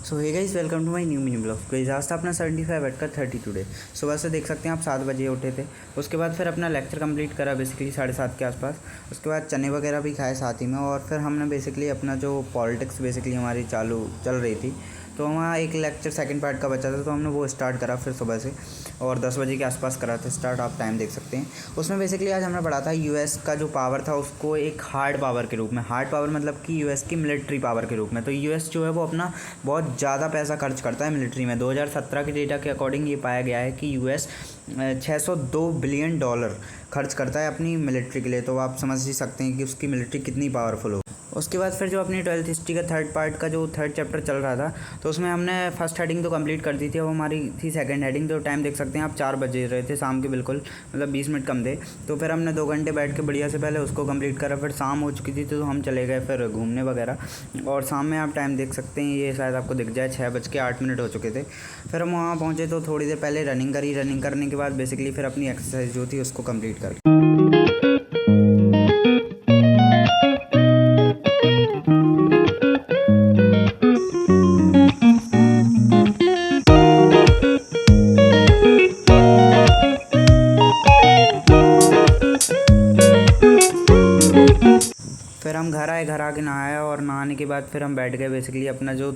So hey guys, welcome to my new mini blog. Guys आज था अपना 75 बैठ कर 30 टुडे। सुबह से देख सकते हैं आप 7 बजे उठे थे। उसके बाद फिर अपना लेक्चर कंप्लीट करा बेसिकली 7:30 के आसपास। उसके बाद चने वगैरह भी खाए साथ ही में, और फिर हमने बेसिकली अपना जो पॉलिटिक्स बेसिकली हमारी चालू चल रही थी, तो वहाँ एक लेक्चर सेकंड पार्ट का बचा था, तो हमने वो स्टार्ट करा फिर सुबह से, और 10 बजे के आसपास करा था स्टार्ट। आप टाइम देख सकते हैं। उसमें बेसिकली आज हमने पढ़ा था यूएस का जो पावर था उसको एक हार्ड पावर के रूप में। हार्ड पावर मतलब कि यूएस की मिलिट्री पावर के रूप में। तो यूएस जो है वो अपना बहुत ज़्यादा पैसा खर्च करता है मिलिट्री में। 2017 के डेटा के अकॉर्डिंग ये पाया गया है कि यूएस $602 बिलियन खर्च करता है अपनी मिलिट्री के लिए। तो आप समझ ही सकते हैं कि उसकी मिलिट्री कितनी पावरफुल हो। उसके बाद फिर जो अपनी 12th हिस्ट्री का थर्ड पार्ट का जो थर्ड चैप्टर चल रहा था, तो उसमें हमने फर्स्ट हेडिंग तो कंप्लीट कर दी थी। अब हमारी थी सेकंड हेडिंग। तो टाइम देख सकते हैं आप 4 बजे रहे थे शाम के, बिल्कुल मतलब 20 मिनट कम थे। तो फिर हमने 2 घंटे बैठ के बढ़िया से पहले उसको कंप्लीट करा। फिर शाम हो चुकी थी तो हम चले गए फिर घूमने वगैरह। और शाम में आप टाइम देख सकते हैं, ये शायद आपको दिख जाए, 6:08 हो चुके थे। फिर हम वहाँ पहुँचे तो थोड़ी देर पहले रनिंग करी। रनिंग करने के बाद बेसिकली फिर अपनी एक्सरसाइज जो थी उसको कम्प्लीट कर। फिर हम घर आए, घर आके नहाया, और नहाने के बाद फिर हम बैठ गए बेसिकली अपना जो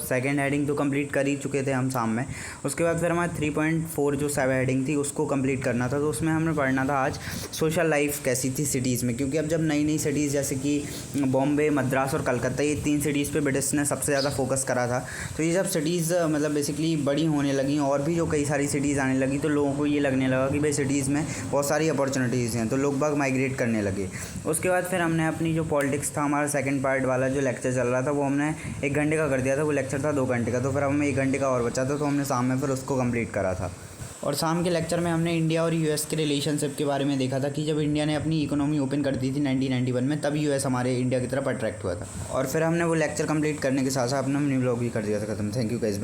सेकंड हेडिंग तो कंप्लीट कर ही चुके थे हम शाम में। उसके बाद फिर हमारा 3.4 जो 7 हेडिंग थी उसको कंप्लीट करना था। तो उसमें हमने पढ़ना था आज सोशल लाइफ कैसी थी सिटीज़ में। क्योंकि अब जब नई नई सिटीज़ जैसे कि बॉम्बे, मद्रास और कलकत्ता, ये 3 सिटीज़ पे ब्रिटिश ने सबसे ज़्यादा फोकस करा था। तो ये जब सिटीज़ मतलब बेसिकली बड़ी होने लगी और भी जो कई सारी सिटीज़ आने लगी, तो लोगों को ये लगने लगा कि भाई सिटीज़ में बहुत सारी अपॉर्चुनिटीज़ हैं, तो लोग बाग माइग्रेट करने लगे। उसके बाद फिर हमने अपनी जो पॉलिटिक्स था हमारा सेकंड पार्ट वाला जो लेक्चर चल रहा था, वो हमने 1 घंटे का कर दिया था। वो लेक्चर था 2 घंटे का, तो फिर हमें 1 घंटे का और बचा था, तो हमने शाम में फिर उसको कंप्लीट करा था। और शाम के लेक्चर में हमने इंडिया और यूएस के रिलेशनशिप के बारे में देखा था कि जब इंडिया ने अपनी इकोनॉमी ओपन कर दी थी 1991 में, तब यूएस हमारे इंडिया की तरफ अट्रैक्ट हुआ था। और फिर हमने वो लेक्चर कंप्लीट करने के साथ साथ अपना मिनी व्लॉग भी कर दिया था ख़त्म। Thank you guys.